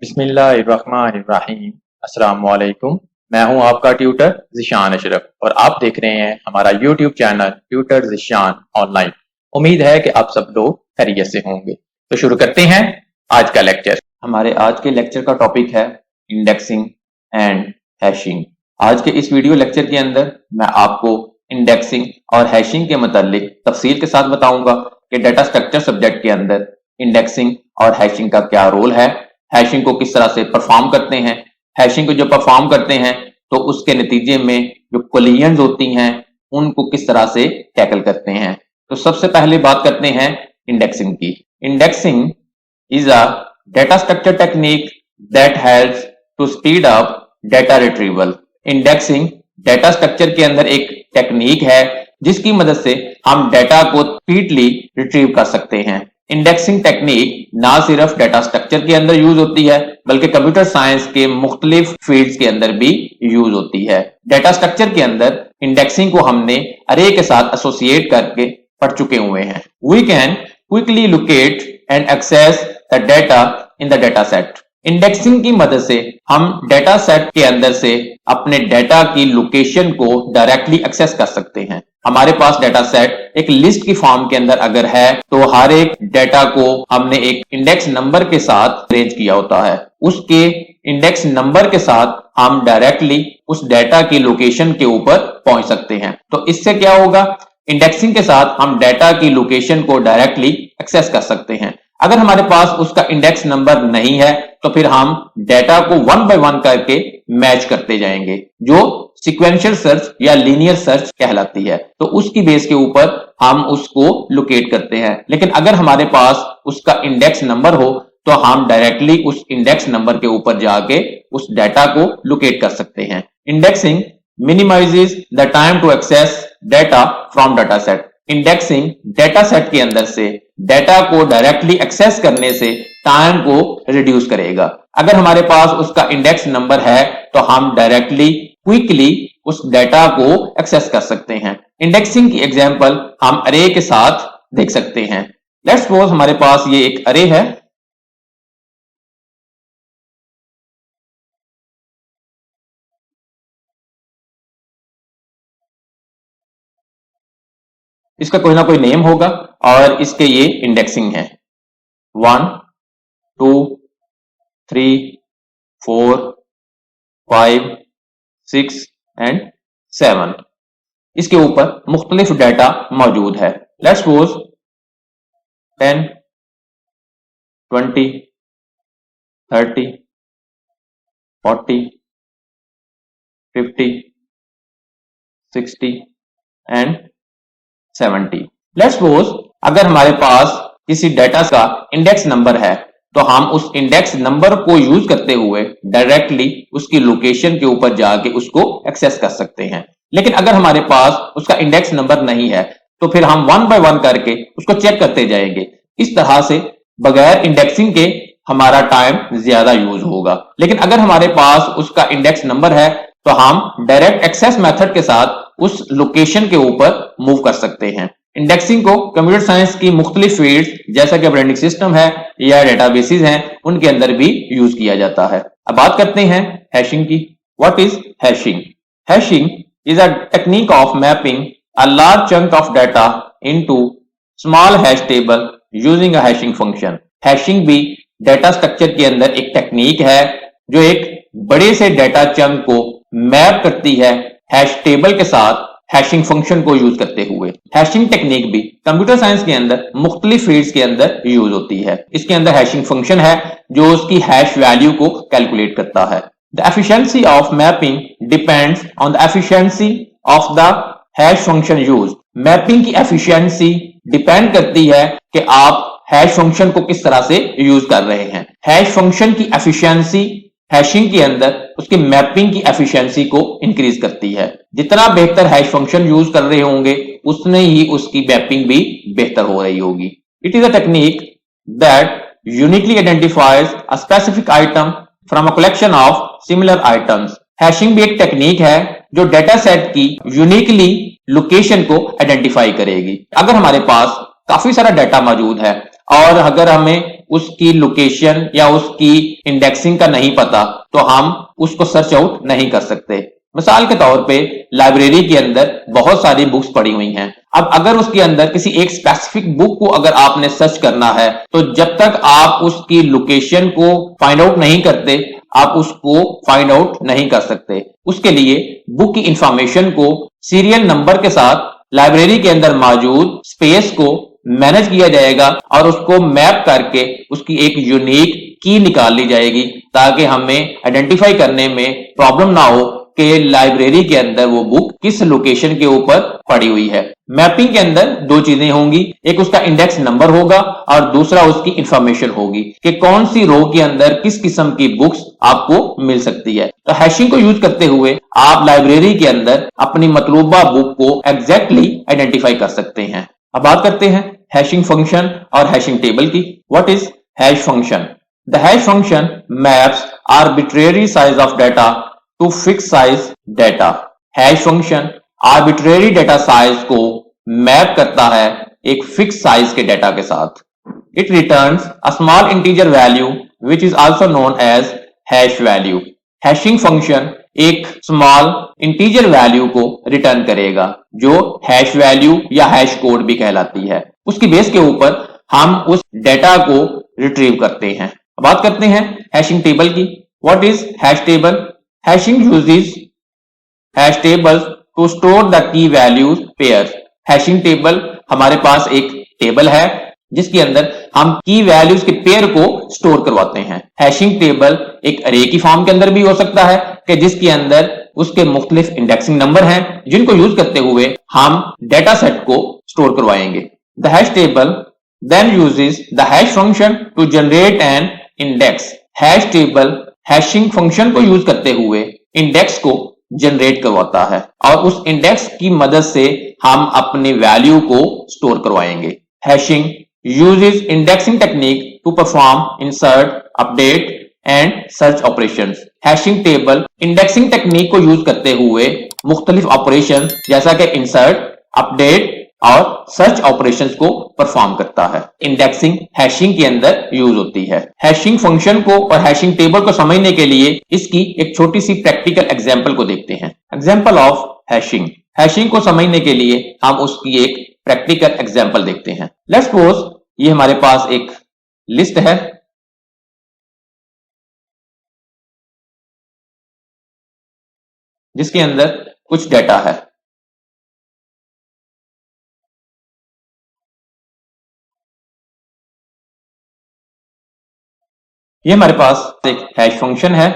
बिस्मिल्लाहिर्रहमानिर्रहीम। अस्सलाम वालेकुम। मैं हूं आपका ट्यूटर ज़िशान अशरफ और आप देख रहे हैं हमारा YouTube channel tutor Zeeshan online. उम्मीद है कि आप सब लोग खैरियत से होंगे। तो शुरू करते हैं आज का लेक्चर। हमारे आज के लेक्चर का टॉपिक है इंडेक्सिंग एंड हैशिंग। आज के इस वीडियो लेक्चर के अंदर मैं आपको इंडेक्सिंग और हैशिंग के मतलब तफसील के साथ बताऊंगा कि डाटा स्ट्रक्चर सब्जेक्ट के अंदर इंडेक्सिंग और हैशिंग का क्या रोल है, हैशिंग को किस तरह से परफॉर्म करते हैं, हैशिंग को जब परफॉर्म करते हैं तो उसके नतीजे में जो कोलिजन्स होती हैं उनको किस तरह से टैकल करते हैं। तो सबसे पहले बात करते हैं इंडेक्सिंग की। Indexing is a data structure technique that helps to speed up data retrieval. Indexing data structure के अंदर एक टेक्निक है जिसकी मदद से हम डेटा को स्पीडली रिट्रीव कर सकते हैं। इंडेक्सिंग टेक्निक ना सिर्फ डेटा स्ट्रक्चर के अंदर यूज होती है बल्कि कंप्यूटर साइंस के मुख्तलिफ फील्ड्स के अंदर भी यूज होती है। डेटा स्ट्रक्चर के अंदर इंडेक्सिंग को हमने अरे के साथ एसोसिएट करके पढ़ चुके हुए हैं। We can quickly locate and access the data in the data set. Indexing की मदद से हम डेटा सेट के अंदर से अपने डेटा की लोकेशन को डायरेक्टली एक्सेस कर सकते हैं। हमारे पास डेटा सेट एक लिस्ट की फॉर्म के अंदर अगर है तो हर एक डेटा को हमने एक इंडेक्स नंबर के साथ अरेंज किया होता है। उसके इंडेक्स नंबर के साथ हम डायरेक्टली उस डेटा की लोकेशन के ऊपर पहुंच सकते हैं। तो इससे क्या होगा, इंडेक्सिंग के साथ हम डेटा की लोकेशन को डायरेक्टली एक्सेस कर सकते हैं। अगर हमारे पास उसका इंडेक्स नंबर नहीं है तो फिर हम डेटा को वन बाय वन करके मैच करते जाएंगे, जो सीक्वेंशियल सर्च या लीनियर सर्च कहलाती है। तो उसकी बेस के ऊपर हम उसको लोकेट करते हैं। लेकिन अगर हमारे पास उसका इंडेक्स नंबर हो तो हम डायरेक्टली उस इंडेक्स नंबर के ऊपर जाके उस डाटा को लोकेट कर सकते हैं। Indexing minimises the time to access data from data set. Indexing data set के अंदर से डेटा को डायरेक्टली एक्सेस करने से टाइम को रिड्यूस करेगा। अगर हमारे पास उसका इंडेक्स नंबर है तो हम डायरेक्टली क्विकली उस डेटा को एक्सेस कर सकते हैं। इंडेक्सिंग की एग्जांपल हम अरे के साथ देख सकते हैं। लेट्स सपोज हमारे पास ये एक अरे है। इसका कोई ना कोई नेम होगा और इसके ये इंडेक्सिंग है 1 2 3 4 5 6 एंड 7। इसके ऊपर मुख्तलिफ डाटा मौजूद है। Let's suppose 10 20 30 40 50 60 and 70। Let's suppose अगर हमारे पास किसी डेटा का इंडेक्स नंबर है तो हम उस इंडेक्स नंबर को यूज करते हुए डायरेक्टली उसकी लोकेशन के ऊपर जाके उसको एक्सेस कर सकते हैं। लेकिन अगर हमारे पास उसका इंडेक्स नंबर नहीं है तो फिर हम वन बाय वन करके उसको चेक करते जाएंगे। इस तरह से बगैर इंडेक्सिंग के हमारा टाइम ज्यादा यूज होगा। लेकिन अगर हमारे पास उसका इंडेक्स नंबर है तो हम डायरेक्ट एक्सेस मेथड के साथ उस लोकेशन के ऊपर मूव कर सकते हैं। इंडेक्सिंग को कंप्यूटर साइंस की मुख्तलिफ फील्ड्स जैसा कि ऑपरेटिंग सिस्टम है या डेटाबेसेस हैं उनके अंदर भी यूज किया जाता है। अब बात करते हैं हैशिंग की। What is hashing? Hashing is a technique of mapping a large chunk of data into small hash table using a hashing function. Hashing भी डेटा स्ट्रक्चर के अंदर एक टेक्निक है जो एक बड़े से डेटा चंक को मैप करती है हैश टेबल के साथ हैशिंग फंक्शन को यूज करते हुए। हैशिंग टेक्निक भी कंप्यूटर साइंस के अंदर मुख्तलिफ फील्ड्स के अंदर यूज होती है। इसके अंदर हैशिंग फंक्शन है जो उसकी हैश वैल्यू को कैलकुलेट करता है। The efficiency of mapping depends on the efficiency of the hash function use. Mapping की एफिशिएंसी डिपेंड करती है कि आप हैश फंक्शन को किस तरह से यूज कर रहे हैं। हैश फंक्शन की एफिशिएंसी हैशिंग के अंदर उसकी मैपिंग की एफिशिएंसी को इंक्रीज करती है। जितना बेहतर हैश फंक्शन यूज कर रहे होंगे उतने ही उसकी मैपिंग भी बेहतर हो रही होगी। It is a technique that uniquely identifies a specific item from a collection of similar items. Hashing भी एक टेक्निक है जो डेटा सेट की यूनिकली लोकेशन को आइडेंटिफाई करेगी। अगर हमारे पास काफी सारा डाटा मौजूद है और अगर हमें उसकी लोकेशन या उसकी इंडेक्सिंग का नहीं पता तो हम उसको सर्च आउट नहीं कर सकते। मिसाल के तौर पे लाइब्रेरी के अंदर बहुत सारी बुक्स पड़ी हुई हैं। अब अगर उसके अंदर किसी एक स्पेसिफिक बुक को अगर आपने सर्च करना है तो जब तक आप उसकी लोकेशन को फाइंड आउट नहीं करते आप उसको फाइंड आउट नहीं कर सकते। उसके लिए बुक की इंफॉर्मेशन को सीरियल नंबर के साथ लाइब्रेरी के अंदर मौजूद स्पेस को मैनेज किया जाएगा और उसको मैप करके उसकी एक यूनिक की निकाल ली जाएगी ताकि हमें आइडेंटिफाई करने में प्रॉब्लम ना हो कि लाइब्रेरी के अंदर वो बुक किस लोकेशन के ऊपर पड़ी हुई है। मैपिंग के अंदर दो चीजें होंगी, एक उसका इंडेक्स नंबर होगा और दूसरा उसकी इंफॉर्मेशन होगी कि कौन सी रो के अंदर किस किस्म की बुक्स आपको मिल सकती है। तो हैशिंग को यूज करते हुए आप लाइब्रेरी के अंदर अपनी मतलूबा बुक को एग्जैक्टली आइडेंटिफाई कर सकते हैं। अब बात करते हैं हैशिंग फंक्शन और हैशिंग टेबल की। What is hash function? The hash function maps arbitrary size of data to fix size data. Hash function arbitrary data size को मैप करता है एक फिक्स साइज के डाटा के साथ। It returns a small integer value which is also known as hash value. Hashing function एक small integer value को return करेगा जो हैश वैल्यू या हैश कोड भी कहलाती है। उसकी बेस के ऊपर हम उस डेटा को रिट्रीव करते हैं। बात करते हैं हैशिंग टेबल की। What is hash table? Hashing uses hash table to store the key values pair. Hashing table हमारे पास एक टेबल है जिसके अंदर हम की वैल्यूज के पेयर को स्टोर करवाते हैं। हैशिंग टेबल एक अरे की फॉर्म के अंदर भी हो सकता है कि जिसके अंदर उसके मुख्तलिफ इंडेक्सिंग नंबर हैं जिनको यूज करते हुए हम डेटा सेट को स्टोर करवाएंगे। The hash table then uses the hash function to generate an index। Hash table hashing function को यूज करते हुए इंडेक्स को जनरेट करवाता है और उस इंडेक्स की मदद से हम अपनी वैल्यू को स्टोर करवाएंगे। Hashing uses indexing technique to perform insert, update and search operations। Hashing table indexing technique को यूज करते हुए मुख्तलिफ ऑपरेशन जैसा कि इंसर्ट, अपडेट और सर्च ऑपरेशंस को परफॉर्म करता है। इंडेक्सिंग हैशिंग के अंदर यूज होती है। हैशिंग फंक्शन को और हैशिंग टेबल को समझने के लिए इसकी एक छोटी सी प्रैक्टिकल एग्जांपल को देखते हैं। Example of hashing. हैशिंग को समझने के लिए हम उसकी एक प्रैक्टिकल एग्जांपल देखते हैं। लेट्स सपोज ये हमारे पास एक लिस्ट है जिसके अंदर कुछ डेटा है। ये हमारे पास एक हैश फंक्शन है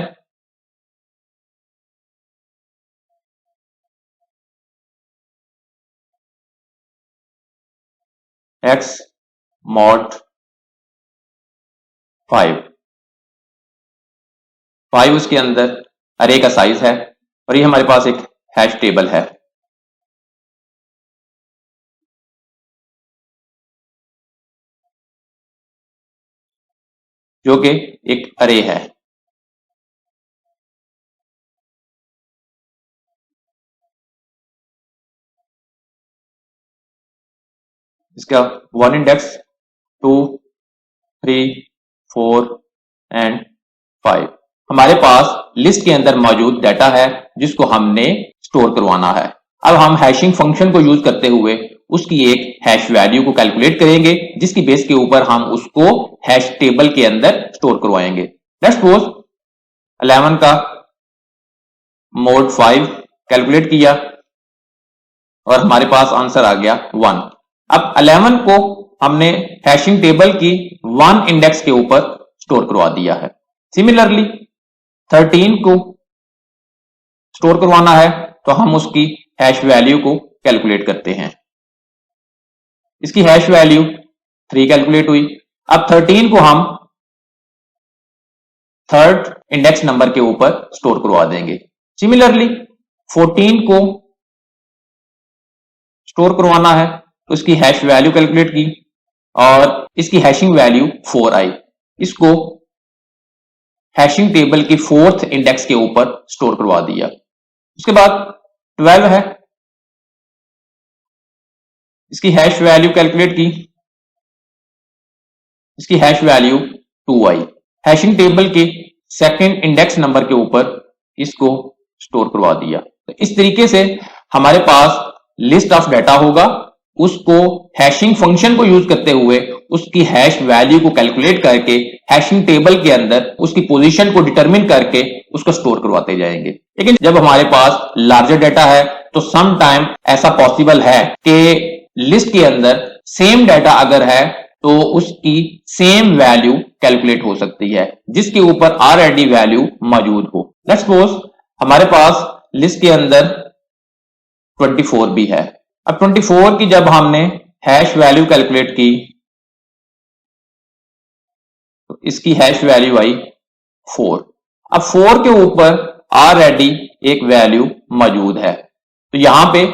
x mod 5 उसके अंदर अरे का साइज है और ये हमारे पास एक हैश टेबल है जो कि एक अरे है। इसका 1 इंडेक्स 2 3 4 एंड 5 हमारे पास लिस्ट के अंदर मौजूद डाटा है जिसको हमने स्टोर करवाना है। अब हम हैशिंग फंक्शन को यूज करते हुए उसकी एक हैश वैल्यू को कैलकुलेट करेंगे जिसकी बेस के ऊपर हम उसको हैश टेबल के अंदर स्टोर करवाएंगे। लेट्स सपोज 11 का मोड 5 कैलकुलेट किया और हमारे पास आंसर आ गया 1। अब 11 को हमने हैशिंग टेबल की 1 इंडेक्स के ऊपर स्टोर करवा दिया है। सिमिलरली 13 को स्टोर करवाना है तो हम उसकी हैश वैल्यू को कैलकुलेट करते हैं। इसकी हैश वैल्यू 3 कैलकुलेट हुई। अब 13 को हम थर्ड इंडेक्स नंबर के ऊपर स्टोर करवा देंगे। सिमिलरली 14 को स्टोर करवाना है तो इसकी हैश वैल्यू कैलकुलेट की और इसकी हैशिंग वैल्यू 4 आई। इसको हैशिंग टेबल की 4th इंडेक्स के ऊपर स्टोर करवा दिया। उसके बाद 12 है, इसकी हैश वैल्यू कैलकुलेट की इसकी हैश वैल्यू 2 आई। हैशिंग टेबल के सेकंड इंडेक्स नंबर के ऊपर इसको स्टोर करवा दिया। तो इस तरीके से हमारे पास लिस्ट ऑफ डाटा होगा, उसको हैशिंग फंक्शन को यूज करते हुए उसकी हैश वैल्यू को कैलकुलेट करके हैशिंग टेबल के अंदर उसकी पोजीशन को डिटरमिन करके उसको स्टोर करवाते जाएंगे। लेकिन जब हमारे पास लार्जर डाटा है तो सम टाइम ऐसा पॉसिबल है कि लिस्ट के अंदर सेम डाटा अगर है तो उसकी सेम वैल्यू कैलकुलेट हो सकती है जिसके ऊपर ऑलरेडी वैल्यू मौजूद हो। लेट्स सपोज हमारे पास लिस्ट के अंदर 24 भी है। अब 24 की जब हमने हैश वैल्यू कैलकुलेट की तो इसकी हैश वैल्यू आई 4। अब 4 के ऊपर ऑलरेडी एक वैल्यू मौजूद है तो यहां पे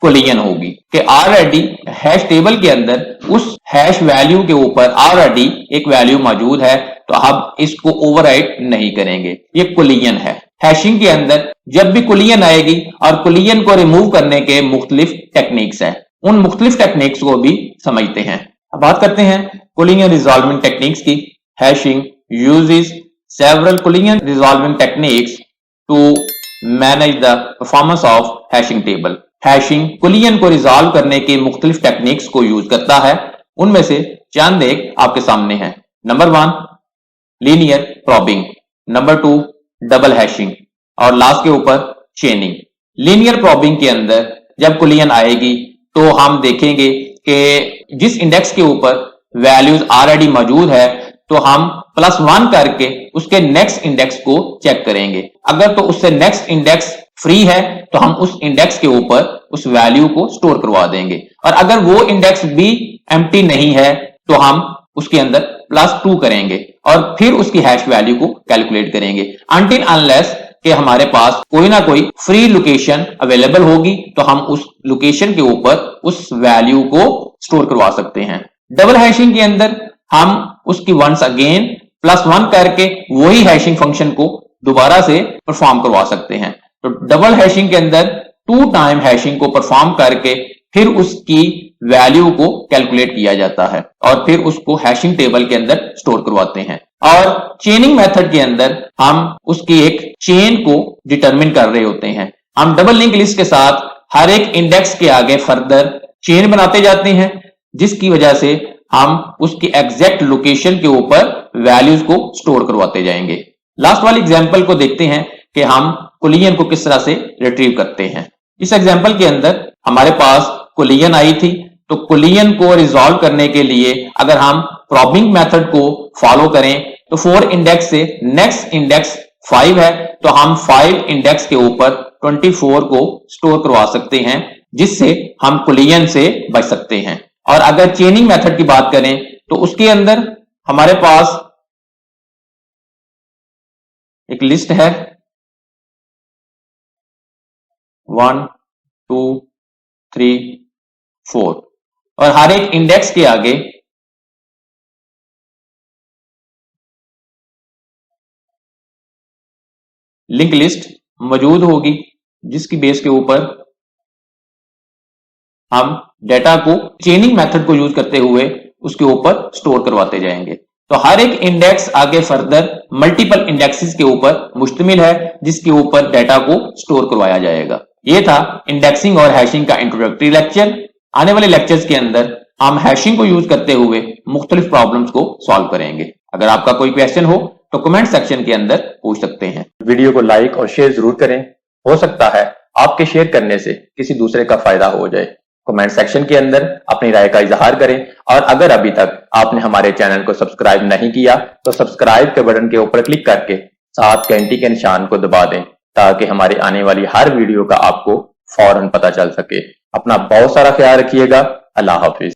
कोलिजन होगी कि ऑलरेडी हैश टेबल के अंदर उस हैश वैल्यू के ऊपर ऑलरेडी एक वैल्यू मौजूद है तो अब इसको ओवरराइट नहीं करेंगे, ये कोलिजन है। हैशिंग के अंदर जब भी कोलिजन आएगी और कोलिजन को रिमूव करने के मुख्तलिफ टेक्निक्स हैं, उन मुख्तलिफ टेक्निक्स को भी समझते हैं। अब बात करते हैं कोलिजन रिजॉल्विंग टेक्निक्स की। Hashing uses several collision resolving techniques to manage the performance of hashing table. Hashing collision को रिजॉल्व करने के मुख्तलिफ टेक्निक्स को यूज करता है, उनमें से चंद एक आपके सामने हैं। Number 1 linear probing, number 2 double hashing और लास्ट के ऊपर चेनिंग। लीनियर प्रॉबिंग के अंदर जब कोलिजन आएगी तो हम देखेंगे कि जिस इंडेक्स के ऊपर वैल्यूज ऑलरेडी मौजूद है तो हम +1 करके उसके नेक्स्ट इंडेक्स को चेक करेंगे। अगर तो उससे नेक्स्ट इंडेक्स फ्री है तो हम उस इंडेक्स के ऊपर उस वैल्यू को स्टोर करवा देंगे और अगर वो इंडेक्स भी एम्प्टी नहीं है तो हम उसके अंदर +2 करेंगे और फिर उसकी हैश वैल्यू को कैलकुलेट करेंगे अनटिल अनलेस कि हमारे पास कोई ना कोई फ्री लोकेशन अवेलेबल होगी तो हम उस लोकेशन के ऊपर उस वैल्यू को स्टोर करवा सकते हैं। डबल हैशिंग के अंदर हम उसकी वंस अगेन +1 करके वही हैशिंग फंक्शन को दोबारा से परफॉर्म करवा सकते हैं। तो डबल हैशिंग के अंदर 2 टाइम हैशिंग को परफॉर्म करके फिर उसकी वैल्यू को कैलकुलेट किया जाता है और फिर उसको हैशिंग टेबल के अंदर स्टोर करवाते हैं। और चेनिंग मेथड के अंदर हम उसकी एक चेन को डिटरमिन कर रहे होते हैं। हम डबल लिंक लिस्ट के साथ हर एक इंडेक्स के आगे फर्दर चेन बनाते जाते हैं जिसकी वजह से हम उसकी एग्जैक्ट लोकेशन के ऊपर वैल्यूज को स्टोर करवाते जाएंगे। लास्ट वाली एग्जांपल को देखते हैं कि हम कोलिजन को किस तरह से रिट्रीव करते हैं। इस एग्जांपल के अंदर हमारे पास कोलिजन आई थी तो कोलिजन को रिजॉल्व करने के लिए अगर हम प्रॉबिंग मेथड को फॉलो करें तो 4 इंडेक्स से नेक्स्ट इंडेक्स 5 है तो हम 5 इंडेक्स के ऊपर 24 को स्टोर करवा सकते हैं जिससे हम कोलिजन से बच सकते हैं। और अगर चेनिंग मेथड की बात करें तो उसके अंदर हमारे पास एक लिस्ट है 1 2 3 4 और हर एक इंडेक्स के आगे लिंक लिस्ट मौजूद होगी जिसकी बेस के ऊपर हम डेटा को चेनिंग मेथड को यूज करते हुए उसके ऊपर स्टोर करवाते जाएंगे। तो हर एक इंडेक्स आगे फर्दर मल्टीपल इंडेक्सेस के ऊपर मुश्तमिल है जिसके ऊपर डेटा को स्टोर करवाया जाएगा। ये था इंडेक्सिंग और हैशिंग का इंट्रोडक्टरी लेक्चर। आने वाले लेक्चर्स के अंदर हम हैशिंग को यूज करते हुए मुख्तलिफ प्रॉब्लम्स को सॉल्व करेंगे। अगर आपका कोई क्वेश्चन हो तो कमेंट सेक्शन के अंदर पूछ सकते हैं। वीडियो को लाइक और शेयर जरूर करें, हो सकता है आपके शेयर करने से किसी दूसरे का फायदा हो जाए। कमेंट सेक्शन के अंदर अपनी राय का इजहार करें और अगर अभी तक आपने हमारे चैनल को सब्सक्राइब नहीं किया तो सब्सक्राइब के बटन के ऊपर क्लिक करके साथ घंटी के निशान को दबा दें ताकि हमारी आने वाली हर वीडियो का आपको फौरन पता चल सके। अपना बहुत सारा ख्याल रखिएगा। अल्लाह हाफिज।